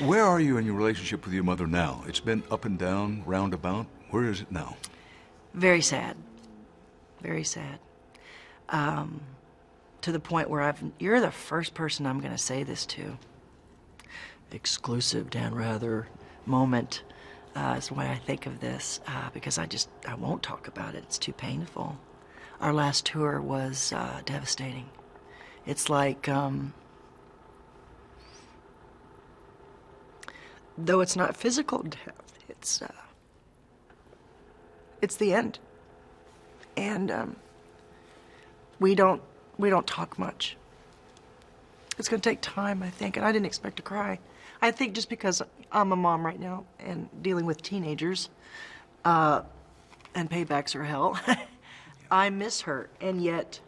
Where are you in your relationship with your mother now? It's been up and down, roundabout. Where is it now? Very sad. Very sad. To the point where you're the first person I'm going to say this to. Exclusive, Dan Rather moment is the way I think of this, because I won't talk about it. It's too painful. Our last tour was devastating. It's like, though it's not physical death, it's the end. And we don't talk much. It's going to take time, I think, and I didn't expect to cry. I think just because I'm a mom right now and dealing with teenagers, and paybacks are hell, I miss her, and yet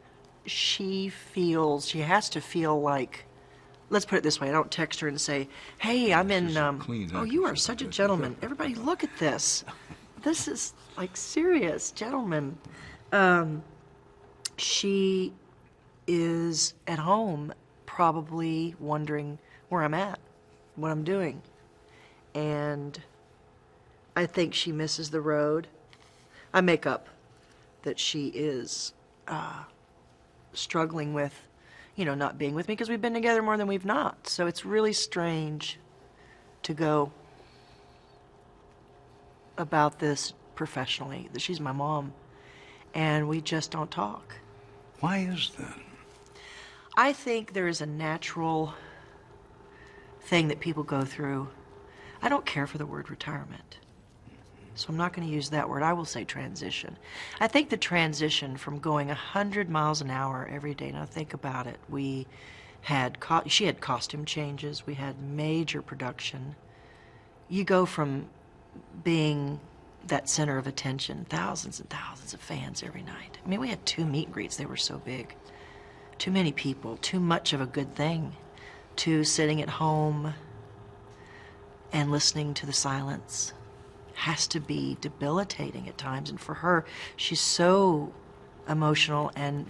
she has to feel like, let's put it this way, I don't text her and say, hey, I'm in, oh, you are such a gentleman. Everybody look at this. This is like serious, gentleman. She is at home probably wondering where I'm at, what I'm doing. And I think she misses the road. I make up that she is struggling with, not being with me because we've been together more than we've not. So it's really strange to go about this professionally, that she's my mom, and we just don't talk. Why is that? I think there is a natural thing that people go through. I don't care for the word retirement, so I'm not going to use that word. I will say transition. I think the transition from going 100 miles an hour every day, now think about it, she had costume changes, we had major production. You go from being that center of attention, thousands and thousands of fans every night. I mean, we had 2 meet and greets, they were so big. Too many people, too much of a good thing, to sitting at home and listening to the silence has to be debilitating at times. And for her, she's so emotional and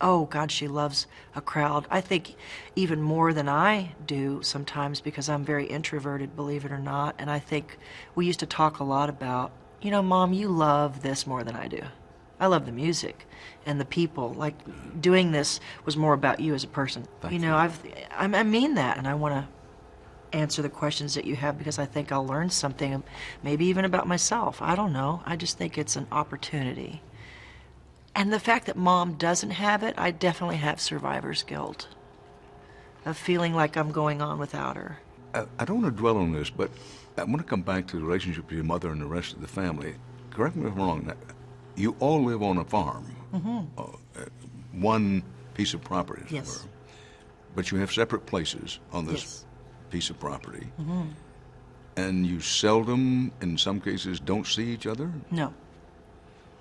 oh God, she loves a crowd. I think even more than I do sometimes, because I'm very introverted, believe it or not. And I think we used to talk a lot about, Mom, you love this more than I do. I love the music and the people. Like, doing this was more about you as a person. Thank you. I mean that, and I want to answer the questions that you have because I think I'll learn something, maybe even about myself. I don't know. I just think it's an opportunity. And the fact that Mom doesn't have it, I definitely have survivor's guilt of feeling like I'm going on without her. I don't want to dwell on this, but I want to come back to the relationship with your mother and the rest of the family. Correct me if I'm wrong. You all live on a farm, one piece of property, as Yes. it were. But you have separate places on this Yes. piece of property. And you seldom, in some cases, don't see each other? No.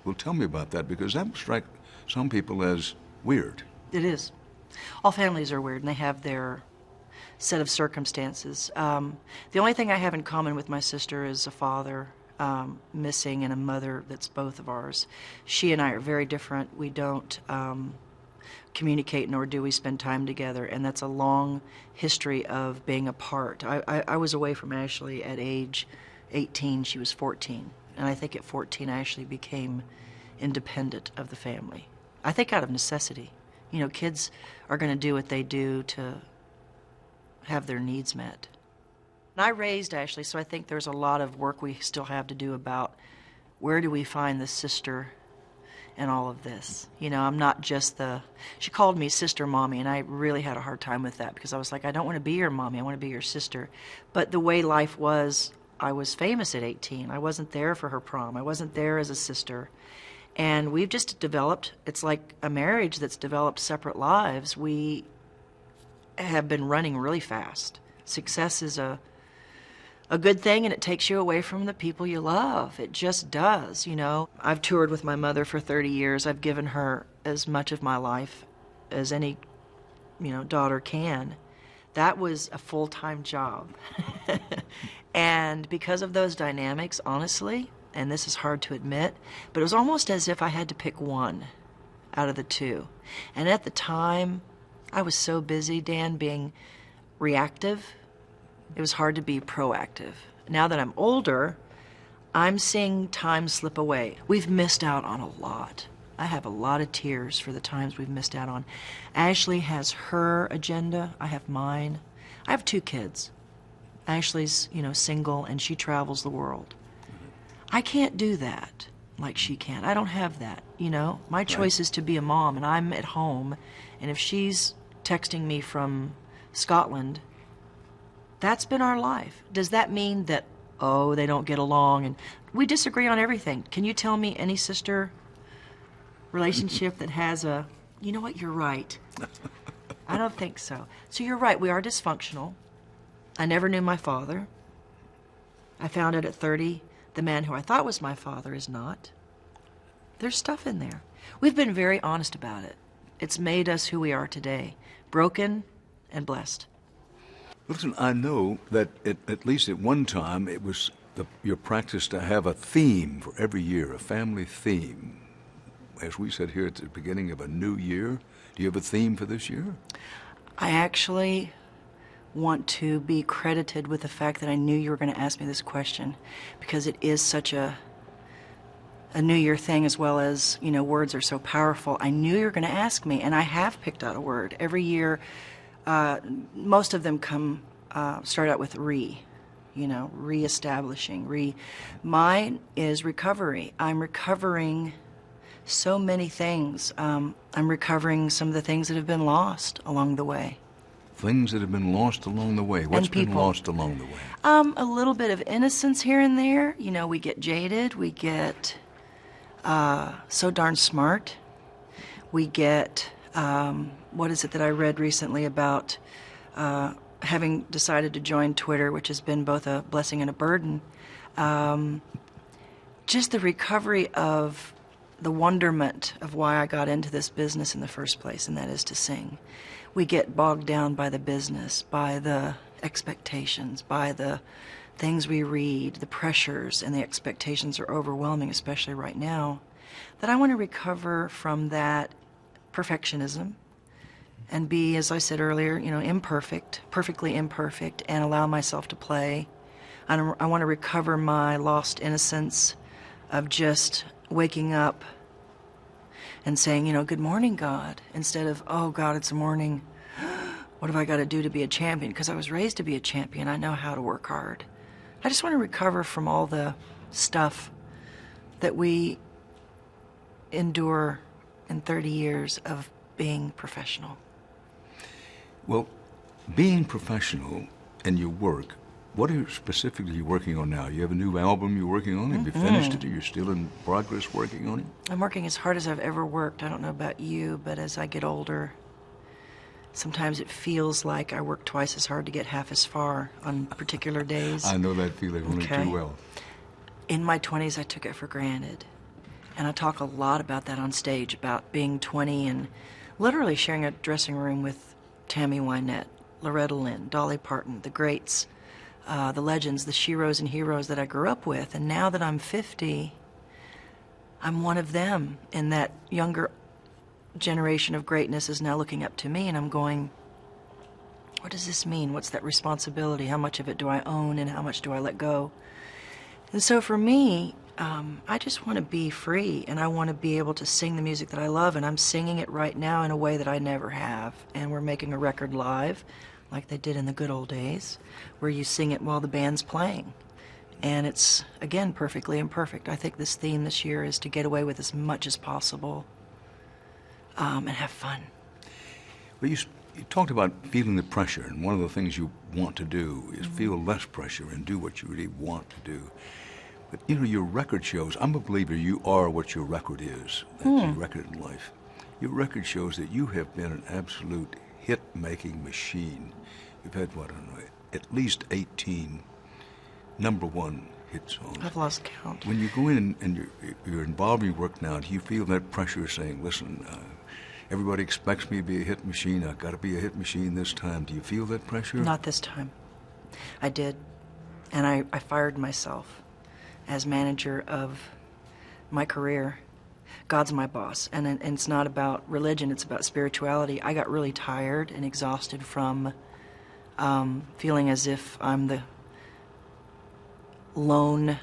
Well, tell me about that, because that would strike some people as weird. It is. All families are weird, and they have their set of circumstances. The only thing I have in common with my sister is a father missing and a mother that's both of ours. She and I are very different. We don't communicate, nor do we spend time together, and that's a long history of being apart. I was away from Ashley at age 18. She was 14. And I think at 14 I actually became independent of the family. I think out of necessity. Kids are going to do what they do to have their needs met. And I raised Ashley, so I think there's a lot of work we still have to do about where do we find the sister in all of this. I'm not just she called me sister mommy, and I really had a hard time with that because I was like, I don't want to be your mommy, I want to be your sister. But the way life was, I was famous at 18. I wasn't there for her prom. I wasn't there as a sister. And we've just developed, it's like a marriage that's developed separate lives. We have been running really fast. Success is a good thing, and it takes you away from the people you love. It just does, I've toured with my mother for 30 years. I've given her as much of my life as any, daughter can. That was a full-time job. And because of those dynamics, honestly, and this is hard to admit, but it was almost as if I had to pick one out of the two. And at the time, I was so busy, Dan, being reactive It was hard to be proactive. Now that I'm older, I'm seeing time slip away. We've missed out on a lot. I have a lot of tears for the times we've missed out on. Ashley has her agenda. I have mine. I have 2 kids. Ashley's, single, and she travels the world. I can't do that like she can. I don't have that, My choice is to be a mom, and I'm at home. And if she's texting me from Scotland, that's been our life. Does that mean that, they don't get along and we disagree on everything? Can you tell me any sister relationship that has a, you know what, you're right. I don't think so. So you're right, we are dysfunctional. I never knew my father. I found out at 30, the man who I thought was my father is not. There's stuff in there. We've been very honest about it. It's made us who we are today, broken and blessed. Listen, I know that at least at one time it was your practice to have a theme for every year, a family theme. As we said here at the beginning of a new year, do you have a theme for this year? I actually want to be credited with the fact that I knew you were going to ask me this question, because it is such a New Year thing, as well as, words are so powerful. I knew you were going to ask me, and I have picked out a word. Every year, most of them start out with reestablishing, Mine is recovery. I'm recovering so many things. I'm recovering some of the things that have been lost along the way. Things that have been lost along the way. What's been lost along the way? A little bit of innocence here and there. We get jaded. We get so darn smart. We get, what is it that I read recently about having decided to join Twitter, which has been both a blessing and a burden. Just the recovery of the wonderment of why I got into this business in the first place, and that is to sing. We get bogged down by the business, by the expectations, by the things we read, the pressures, and the expectations are overwhelming, especially right now, that I want to recover from that perfectionism and be, as I said earlier, imperfect, perfectly imperfect, and allow myself to play. I want to recover my lost innocence of just waking up and saying, good morning, God, instead of, oh, God, it's morning. What have I got to do to be a champion? Because I was raised to be a champion. I know how to work hard. I just want to recover from all the stuff that we endure in 30 years of being professional. Well, being professional in your work, what are specifically you working on now? You have a new album you're working on? Have you finished it, or you're still in progress working on it? I'm working as hard as I've ever worked. I don't know about you, but as I get older, sometimes it feels like I work twice as hard to get half as far on particular days. I know that feeling only too well. In my 20s, I took it for granted. And I talk a lot about that on stage, about being 20 and literally sharing a dressing room with Tammy Wynette, Loretta Lynn, Dolly Parton, the greats, the legends, the sheroes and heroes that I grew up with. And now that I'm 50, I'm one of them. And that younger generation of greatness is now looking up to me, and I'm going, what does this mean? What's that responsibility? How much of it do I own, and how much do I let go? And so for me, I just want to be free, and I want to be able to sing the music that I love, and I'm singing it right now in a way that I never have. And we're making a record live, like they did in the good old days, where you sing it while the band's playing. And it's, again, perfectly imperfect. I think this theme this year is to get away with as much as possible and have fun. Well, you talked about feeling the pressure, and one of the things you want to do is feel less pressure and do what you really want to do. But, your record shows, I'm a believer you are what your record is. That's your record in life. Your record shows that you have been an absolute hit-making machine. You've had, I don't know, at least 18 number one hit songs. I've lost count. When you go in and you're involved in your work now, do you feel that pressure saying, listen, everybody expects me to be a hit machine, I've got to be a hit machine this time. Do you feel that pressure? Not this time. I did. And I fired myself as manager of my career. God's my boss. And it's not about religion, it's about spirituality. I got really tired and exhausted from feeling as if I'm the lone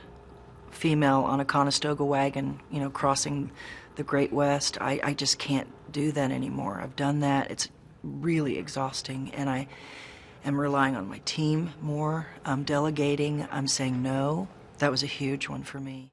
female on a Conestoga wagon, crossing the Great West. I just can't do that anymore. I've done that. It's really exhausting, and I am relying on my team more. I'm delegating. I'm saying no. That was a huge one for me.